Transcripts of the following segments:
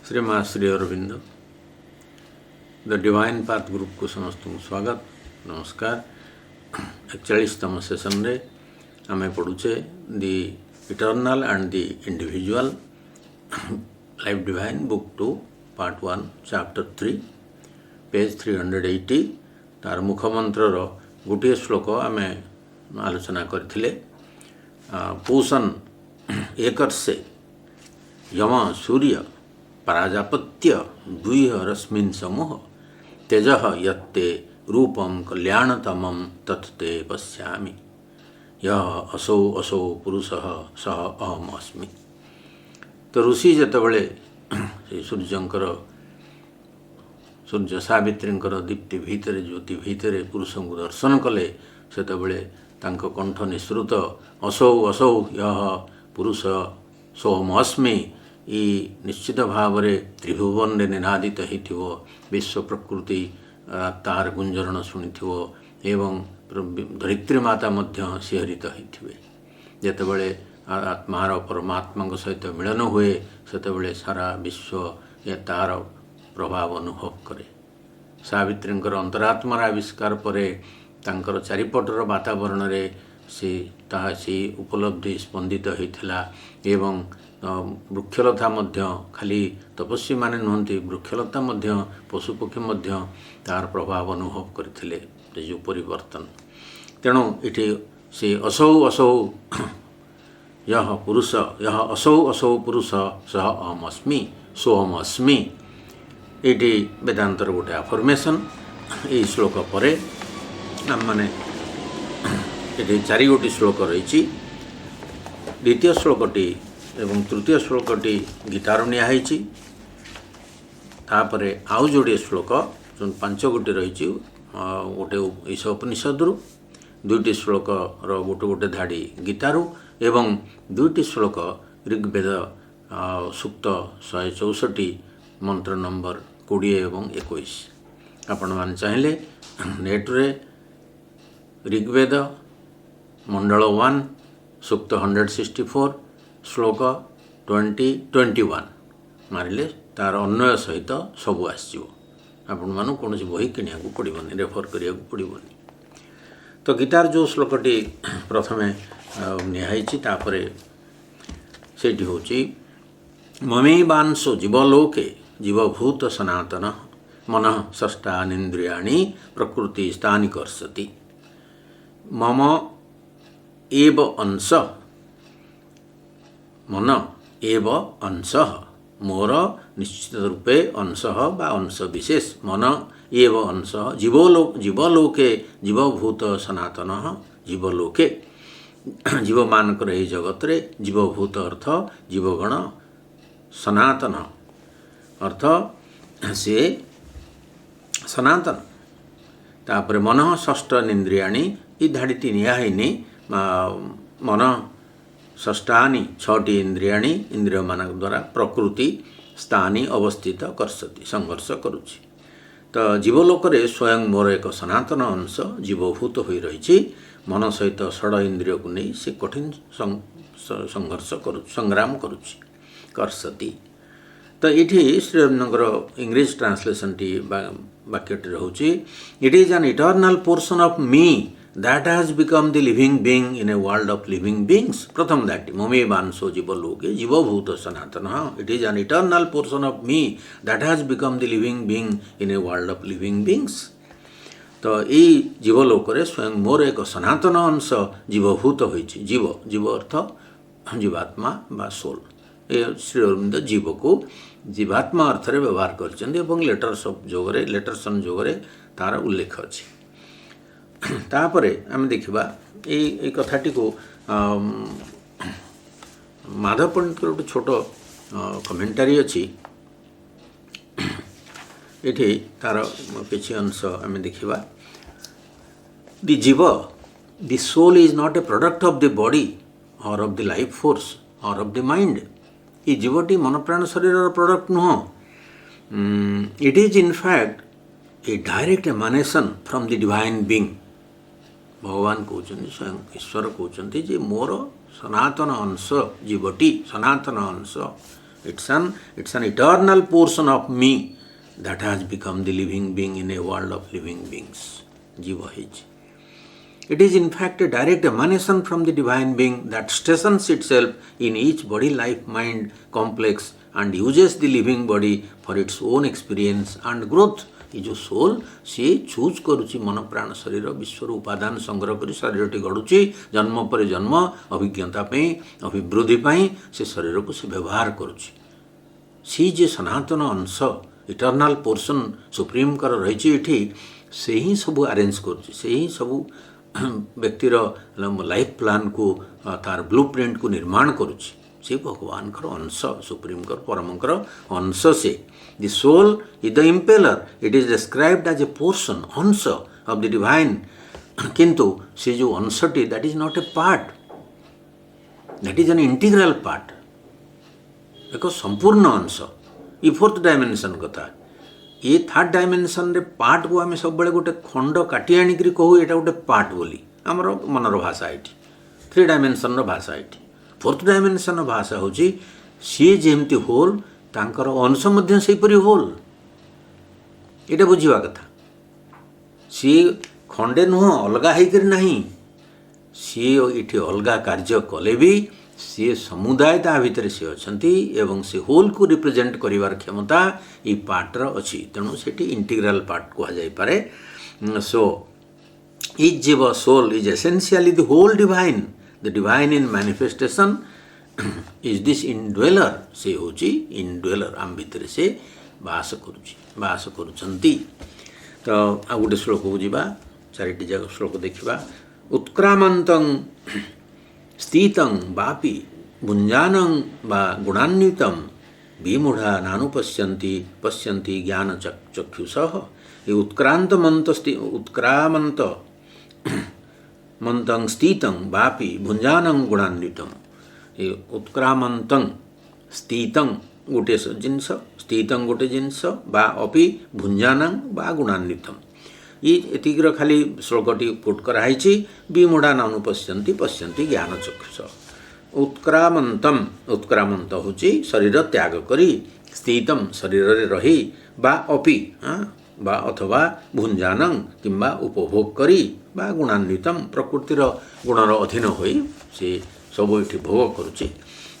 Shrima Shri Aurobindo the divine path group को समस्त स्वागत नमस्कार। 41तम सेशन रे आमे पढ़ुचे the eternal and the individual life divine book 2 part 1 chapter 3 page 380 तार मुखमंत्र गोटे श्लोक आमे आलोचना करथिले। पूषण एकर्षे यम सूर्य प्राजापत्य द्विह रश्मिन् समूह तेजः यत्ते रूपम कल्याणतमं तत्ते पश्यामि यह असौ असौ पुरुषः सह अहम अस्मि। तो ऋषि जेतबेले सूर्य सावित्रींकर दीप्ति भितर ज्योति भितर पुरुष को दर्शन कले सेतबेले तांको कंठ निसृत असौ असौ यह पुरुष सोहम अस्मि ई निश्चित भाव त्रिभुवन में निनादित हो विश्व प्रकृति तार गुंजरण शुणी एवं धरित्री माता मध्य शिहरित होते जितेबले आत्मार परमात्मा सहित मिलन हुए सेतबेले सारा विश्व तार प्रभाव अनुभव करे। सावित्री अंतरात्मार आविष्कार पर तांकर चारिपटर वातावरण रे से उपलब्धि स्पंदित होता एवं वृक्षलता मध्य खाली तपस्वी माने नुहंती वृक्षलता मध्य पशुपक्षी मध्य तार प्रभाव अनुभव करथिले जो परिवर्तन। तेणु इठी से असौ असौ यह पुरुष यह असौ असौ पुरुष सह अहम अस्मि सोहम अस्मि इटी वेदांतर गोटे अफर्मेशन। ये श्लोक पर आम माने ये चारि गोटी श्लोक रही। द्वितीय श्लोकटी एवं तृतीय श्लोकटी गीतार नियाई तापरे आउ जोड़े श्लोक जो 5 गोटी रही गोटे ईशोपनिषदु दुईटी श्लोक गोटे गोटे धाड़ी गीतारू एवं दुईटी श्लोक ऋग्वेद सूक्त 164 मंत्र नंबर 20 एवं 21। आपण मान चाहिए नेट्रे ऋग्वेद मंडल 1 सूक्त 164 श्लोक 20-21 मारिले तार अन्वय सहित सब आसो आपण मानु कौन बही किणिया पड़ोनी रेफर करिया पड़ोनी। तो गीतार जो श्लोकटी प्रथमे निहाई तापरे सेठी होची ममेवांशो जीवलोके जीवभूत सनातन मन षष्ठानींद्रियाणि प्रकृति स्थानि कर्षति मम एव अंश मन एव अंश मोर निश्चित रूपे अंश बा अंश विशेष मन एव अंश जीवलोके जीवभूत सनातन जीवलोके जीव मानकर यही जगत रे जीवभूत अर्थ जीवगण सनातन अर्थ से सनातन तापर मन षष्ठ इंद्रियाणी ई धाड़ी नियाहिनी मन षष्ठानि 6टी इंद्रियाणी इंद्रिय मान द्वारा प्रकृति स्थानी अवस्थित कर्षति संघर्ष करुछि। तो जीवलोक स्वयं मोर एक सनातन अंश जीवभूत हो रही मन सहित 6 इंद्रिय को नहीं से कठिन संघर्ष संग्राम करुछि कर्षति। तो ये श्री अरविंदर इंग्लिश ट्रांसलेशन टी वाक्यटी रोचे it is an eternal portion of me that has become the living being in a world of living beings. प्रथम that ममे वांशो जीवलोके जीवभूत सनातन it is an eternal portion of me that has become the living being in a world of living beings. तो ये जीवलोक स्वयं मोर एक सनातन अंश जीवभूत होइछि। जीव जीव अर्थ जीवात्मा बा सोल। ये श्री अरविंद जीव को जीवात्मा अर्थ रे व्यवहार करछन्ते एवं लेटर्सन जोगरे तार उल्लेख अछि। तापरे आम देखा ये कथाटी को माधव पंडित गोटे छोट कमेंटारी अच्छी ये तार किसी अंश आम देखा दि जीव the soul is not a product of the body or of the life force or of the mind. ये जीवटी मन प्राण शरीर प्रोडक्ट नुह it is in fact a direct emanation from the divine being. भगवान कहते स्वयं ईश्वर कहते जे मोर सनातन अंश जीवटी सनातन अंश It's an eternal portion of me that has become the living being in a world of living beings. Jiva is. It is in fact a direct emanation from the divine being that stations itself in each body, life, mind complex and uses the living body for its own experience and growth. ये जो soul सी choose करुच्ची मन प्राण शरीर विश्वर उपादान संग्रह कर शरीर गढ़ुची जन्म पर जन्म अभिज्ञता अभिवृद्धि से शरीर को से व्यवहार करुच्ची सी जे सनातन अंश इटर्नाल पोर्सन सुप्रीम कर रही ये से ही सब अरेंज करुच्ची से ही सब व्यक्तिर लाइफ प्लान को तार ब्लू प्रिंट को निर्माण करुच्ची से भगवान अंश सुप्रीम परमकर अंश से The soul is the impeller. It is described as a portion, अंश of the divine. किंतु से जो अंशटी that is not a part. That is an integral part. एक संपूर्ण अंश. ये फोर्थ डायमेंशन कथा. ये थर्ड डायमेंशन रे पार्ट को आम सब बड़े गोटे खंड काटी आनिक कहू एटा गोटे पार्ट बोली आमर मनर भाषा ये थ्री डायमेंशन भाषा ये फोर्थ डायमेंशन भाषा हूँ सी जेमती होल तांकर अंश मध्य सेपरी होल ये बुझा कथा सी खंडे नुह अलगा होकर ना सी ये अलगा कार्य कले भी सी समुदाय ता भितर सी अच्छी एवं से होल को रिप्रेजेंट करिवार क्षमता ये पार्टर अच्छी तेणु से इंटीग्रल पार्ट कहुपे सो इज जीव soul is essentially the whole divine in manifestation is this indweller से हूँ इनड्वेलर आम भितर से बास करुँच तो आ गोटे श्लोक को जीवा चारिटी जाक श्लोक देखा उत्क्रामंत स्थितं वापि भुंजानं वा गुणान्वितं विमूढ़ा नानुपश्यन्ति पश्यन्ति ज्ञान चक्षुषः ये उत्क्रामंत मंतं स्थितं वापि भुंजानं गुणान्वितं ये उत्क्रामंतं स्थितं गोटे जिनस स्थितं गोटे जिनस बा अपि भुंजानं बा गुणान्वितं ये एतिकर खाली श्लोकटी कोट कराई विमूढ़ा नानुपश्यन्ति पश्यन्ति ज्ञान चक्षुष उत्क्रामंत हूँ शरीर त्याग करी स्थितं शरीर रही बा अपि बा अथवा भुंजानं किंबा उपभोग करी बा गुणान्वितं प्रकृतिर गुणर अधीन होई से सब ये भोग करुच्ची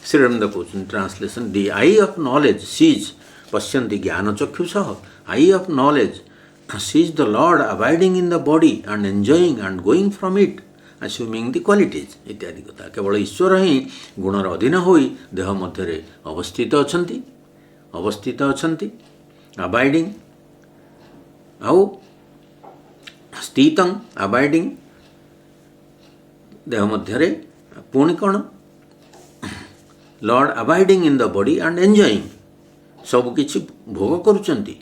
श्रीरविंद कहते translation the I of knowledge seize पश्यन्ति ज्ञान चक्षुष आई of knowledge sees the Lord abiding in the body and enjoying and going from it, assuming the qualities इत्यादि कथा केवल ईश्वर ही गुणर अधीन होई देह मध्य अवस्थित अच्छन्ति अबाइडिंग आउ स्थितं अबाइडिंग देह मध्य पुणी कौन Lord abiding in the body and enjoying सब किछि भोग करुचंती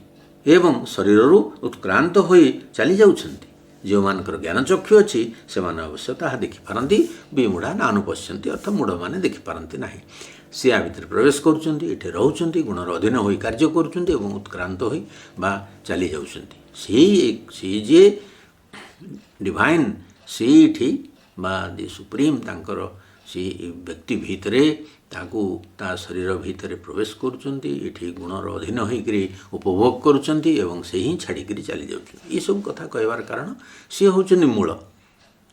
एवं शरीर उत्क्रांत हो चली जाउछन्ति जो मानकर ज्ञान चक्षु अच्छी से अवश्य ताहा देखिपारती विमूढ़ा नानुपश्यन्ति अर्थात मूढ़ मैंने देखिपारती ना सी आ भितर प्रवेश करुँचे ये रोचंती गुणर अधीन हो कार्य करुँच उत्क्रांत हो चली जाउछन्ति से जे डिवाइन से दी सुप्रीम तांकर सी व्यक्ति भितरे ताकू ता शरीर भितर प्रवेश करुँच ये गुणर अधीन होकर उपभोग करुँच एवं से ही छाड़िक चली जाऊँ सब कथा कहबार कारण सी हूँ मूल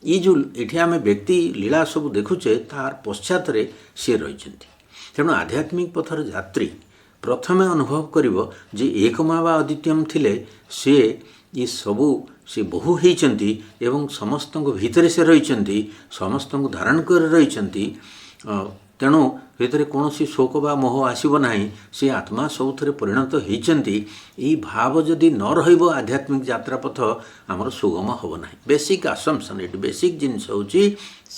ये जो ये आम व्यक्ति लीला सब देखुचे तार पश्चात सी रही तेणु आध्यात्मिक पथर यात्री प्रथमे अनुभव करिवो जे एकमा वा अद्वितीयम थिले से ये सबू से बहु होती एवं समस्त भितर से रही समस्त धारण कर रही तेणु भितर कौन शोक बा मोह आसब ना से आत्मा सब परिणत होती ये भाव जदि न रहिबो आध्यात्मिक यात्रा पथ आमर सुगम हम ना बेसिक आसम्पशन ये बेसिक जिनस हूँ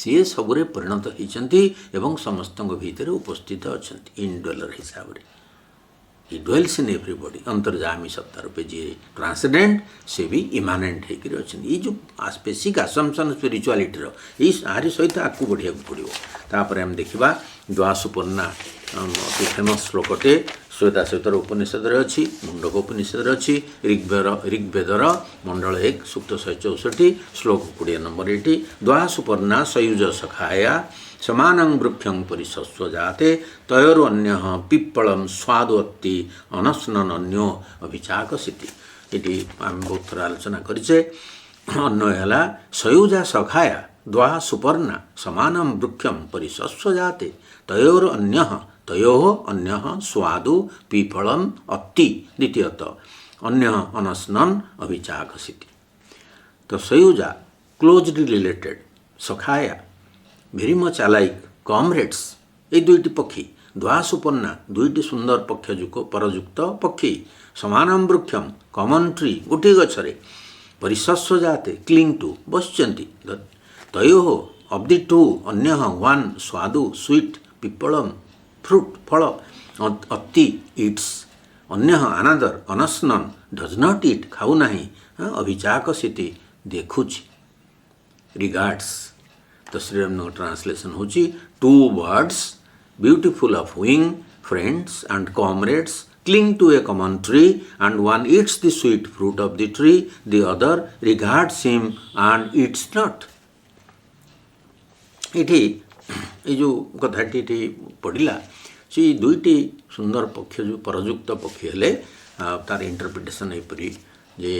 सी सबुरे परिणत होती एवं समस्त भितर उपस्थित अच्छा इनड्वेलर हिसाब से He dwells in everybody. अंतर्जामी सत्ता रूपे जी ट्रांसेंडेंट से भी इमानेंट होकर अच्छे ये जो बेसिक असम्पशन स्पिरिचुआलिटीर ये आरी सहित आगे बढ़िया पड़ो तापर आम देखा द्वासुपर्णा अति फेमस श्लोकटे श्वेताश्वेतर उपनिषद अच्छी, मुंडक उपनिषद अच्छी, ऋग्वेदर मंडल 1 सूक्त 164 श्लोक 20 नंबर ये द्वा सुपर्णा सयुज सखाया समानं वृक्षं परिशस्व जाते तयोरन्य पिप्पलम स्वादवत्ती अनस्नन अन्यो अभिचाकसिति। ये आम बहुत थर आलोचना करें। अन्वय है सयुजा सखाया द्वा सुपर्णा समानं वृक्षं परिशस्व जाते तयोः अन्य स्वादु पिफलम अति द्वितीयत अन्य अनस्नन अभिचाकसिति। तो सयुजा क्लोजली रिलेटेड, सखाया वेरी मच अलाइक, कॉमरेड्स ये दुईटी पक्षी, द्वा सुपर्णा दुईटी सुंदर पक्षजुक परयुक्त पक्षी, समानं वृक्षम कॉमन ट्री गोटे गछरे, परिशस्व जाते क्लिंग टू बसचंती, तयोः ऑफ द टू अन्य वन स्वादु स्वीट पिप्पलम फ्रूट फल अति इट्स, अन्य अनादर अनस्नन डज नॉट ईट खाऊ नहीं, अभिचाकसिति देखुछि रिगार्ड्स। तो श्रीराम ट्रांसलेशन होची two birds beautiful of wing friends and comrades cling to a common tree, and one eats the sweet fruit of the tree, the other regards him and eats not. ये जो कथाटी पढ़ला से दुईटी सुंदर पक्ष जो परयुक्त पक्षी हेले तार इंटरप्रिटेशन एपरी जे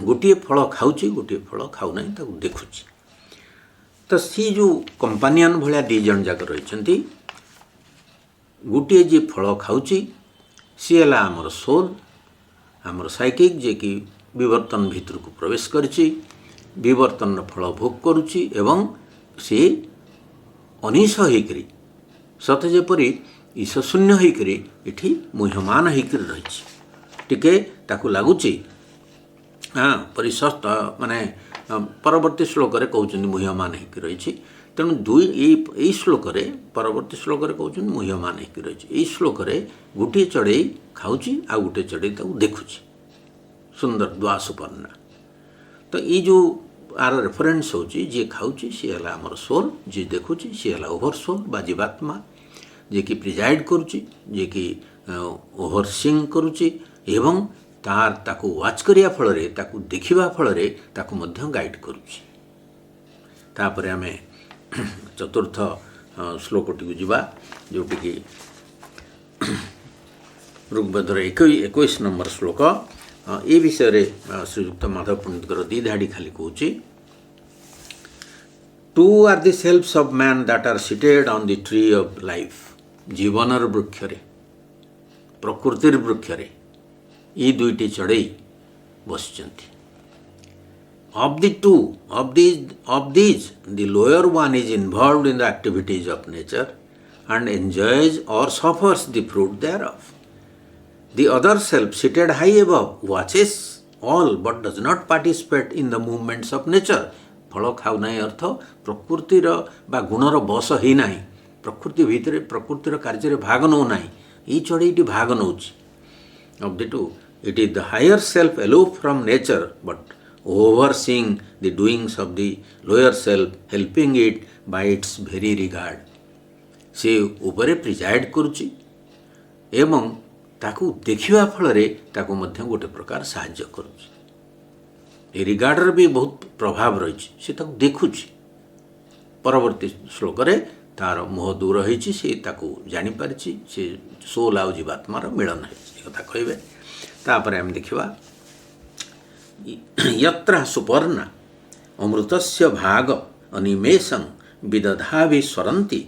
गोटे फल खाऊँ गोटे फल खाऊ ना देखुची। तो सी जो कंपानियन भाया दी जन जाक रही गोटे जे फल खाऊँ सी है आमर सोल आमर साइकिक जे कि विवर्तन भितर को प्रवेश करिछि, विवर्तन फल भोग करुछि एवं सी अनिश होकरी सत जेपरी ईशशून्य होकरी इठी मुह्यमान होकर रही टिके ताकू लगुच परिशस्त माने परवर्ती श्लोक कहते मुह्यमान होकर रही। तेणु दुई यही श्लोक परवर्ती श्लोक कहते मुह्यमान होकर रही। यही श्लोक गोटे चढ़ई खाऊँ आ गोटे चढ़ई देखुची सुंदर द्वा सुपर्णा। तो ये जो आर रेफरेन्स होची जे खाऊँ सी है आमर सोल, जे देखुची सी है ओभर सोल बा जीवात्मा जे कि प्रिजाइड करुची, जे कि ओभरसीइंग करुची एवं तार ताकू वाच करिया फल रे ताकू देखिबा फल रे ताकू मध्य गाइड करुची। तापरे आमे चतुर्थ श्लोकटी को जीवा जोटी कि ऋग्वेदर 21 नंबर श्लोक। ये विषय रे श्रीयुक्त माधव पंडित दी धाड़ी खाली कहूँ two are the selves of man that are seated on the tree of life. जीवनर वृक्ष रे प्रकृतिर वृक्ष रे ये दुईटी चढ़ई बसचंती। Of the two, of these, the lower one is involved in the activities of nature and enjoys or suffers the fruit thereof. The other self, seated high above, watches all but does not participate in the movements of nature. फल खाऊ ना अर्थ प्रकृतिर बा गुणर बस ही ना, प्रकृति भितर प्रकृतिर कार्य भाग नौ ना, ये चढ़ई भाग नौची। Of the two, it is the higher self aloof from nature but overseeing the doings of the lower self, helping it by its very regard. से उपरे प्रिजाइड करुची एवं ताकू देखिबा फल रे ताकू मध्य गोटे प्रकार साहाय्य करुची। ए रिगार्डर भी बहुत प्रभाव रही से ताकू देखुची। परवर्ती श्लोक रे तार मोह दूर होईची, से ताकू जानि पारिची, से सोल आउ जीवात्मार मिलन है कथा कहबे। तापरे हम देखिबा यत्र सुपर्णा अमृतस्य भाग अनिमेषं विदधाभि स्वरन्ति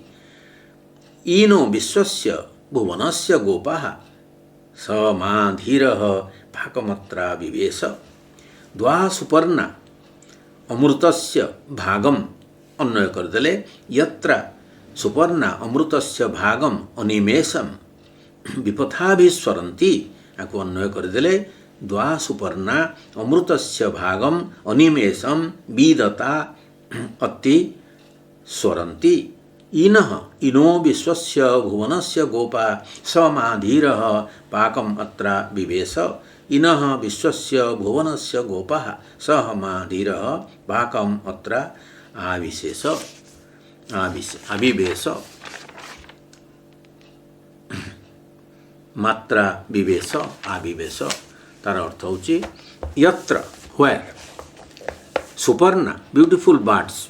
ईनो विश्वस्य भुवनस्य गोपाः स मा धीरः भागमत्रा विवेश। द्वा सुपर्णा अमृतस्य भागम अन्वय करदेले यत्र सुपर्णा अमृतस्य भागम अनिमेषं विपथाभि स्वरन्ति याको अन्वय करदेले द्वा सुपर्णा अमृतस्य भागम अनिमेषं विदता अति स्वरन्ति इनः इनो विश्वस्य भुवनस्य गोपा स मा धीरः पाकम् अत्र विवेश। इनः विश्वस्य भुवनस्य गोपाः स मा धीरः पाकम् अत्र आविवेश। मात्रा विवेश आविवेश तार अर्थ होची यत्र where Suparna beautiful birds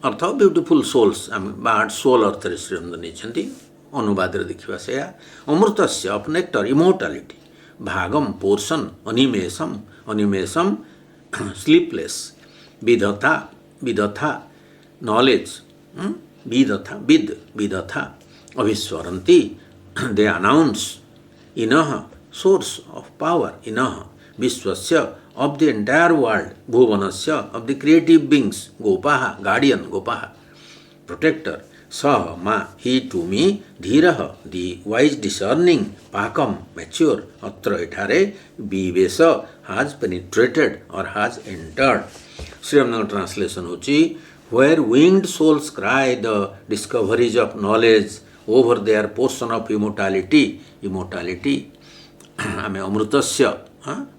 earth beautiful souls आम बर्ड सोल अर्थ श्रीअरविंद नहीं अनुवाद देखा से अमृतस्य of nectar इमोर्टालिटी Bhagam portion अनिमेषम अनिमेषम sleepless विदथा विदथा knowledge विदथा अभिस्वरन्ति they announce इनः source of power इनः विश्वस्य of the entire world भुवनस्य of the creative beings गोपाः guardian गोपाः protector सह मा ही टू मी धीरः दि वाइज डिसर्निंग पाकम मैच्योर अत्र एठारे विवेश हाज penetrated or has entered Shriram translation होची where winged souls cry the discoveries of knowledge over their portion of immortality immortality आम अमृतस्य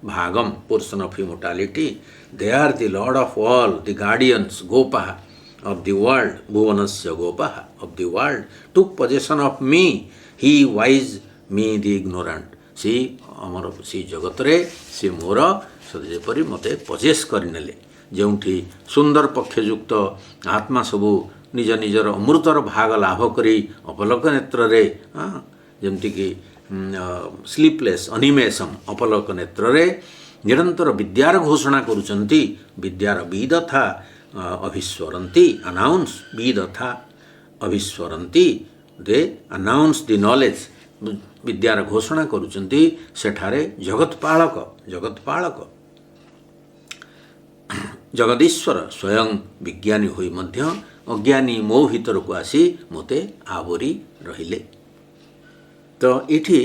भागम portion of immortality they are the lord of all the guardians गोपाः of the world bhuvanasya gopah of the world took possession of me he wise me the ignorant सी अमर सी जगत रे सी मोर सजेपरी मते possess करनेले जोठी सुंदर पक्षयुक्त आत्मा सबू निज निजर अमृतर भाग लाभ करी अपलक नेत्र रे जमती कि स्लीपलेस अनिमेषम अपलक नेत्र रे निरंतर विद्यार घोषणा करुचंती विद्यार विदथा अभिस्वरन्ति अनाउंस विदथा अभिस्वरन्ति दे अनाउंस द नॉलेज विद्यार घोषणा करुचंती सेठारे जगतपालक जगतपालक जगदीश्वर स्वयं विज्ञानी होई मध्य अज्ञानी मो भीतर को आसी मते आवरी रहिले तो इठी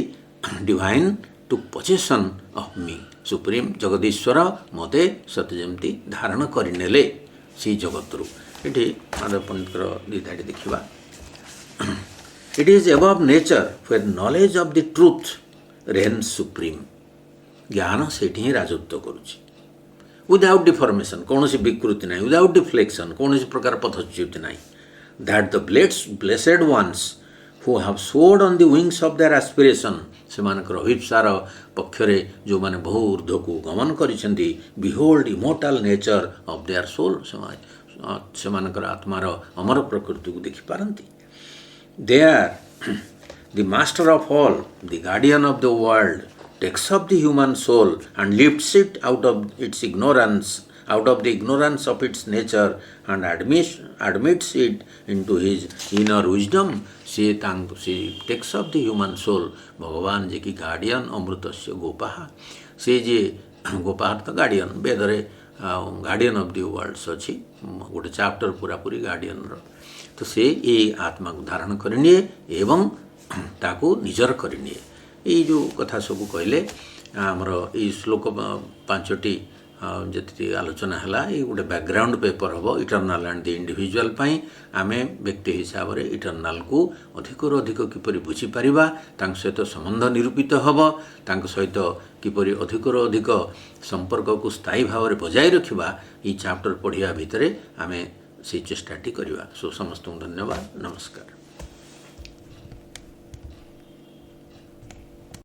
divine took possession of me supreme Jagadishwar मते सत्यजमती धारण करिनेले सी जगत्रु ये माधव पंडितर दीधाटी देखा it is above nature where knowledge of the truth reigns supreme ज्ञान से राजत्व करुच्ची विदाउट डिफॉर्मेशन कौन विकृति ना विदाउट डिफ्लेक्शन कौन प्रकार पथच्युति ना that the blessed ones who have soared on the wings of their aspiration से अभिप्सार पक्षरे जो माने बहु ऊर्ध्व को गमन करिसेंती behold immortal nature of their soul से आत्मार अमर प्रकृति को देखि पारंती they are the master of all the guardian of the world takes up the human soul and lifts it out of its ignorance out of the ignorance of its nature and admits it into his inner wisdom से takes up the human soul भगवान जे कि guardian अमृतस्य गोपाः से जे गोपाः तो guardian वेदरे guardian of the worlds अच्छी गोटे चैप्टर पूरा पूरी गार्डियन तो से ये आत्मा को धारण करनिए एवं ताको निजर करनिए ये जो कथा सब कहले आमर ये श्लोक 5टी जी आलोचना है ये गोटे बैकग्राउंड पेपर हम इटर्नाल एंड द इंडिविजुअल आम व्यक्ति हिसाब से इटर्नाल को अधिक अधिक किपर बुझीपर सहित संबंध निरूपित हम सहित किपर अधिक अधिक संपर्क को स्थायी भाव में बजाय रखा ये चैप्टर पढ़िया भितर आम से चेष्टाटी करवा सो समस्त धन्यवाद नमस्कार।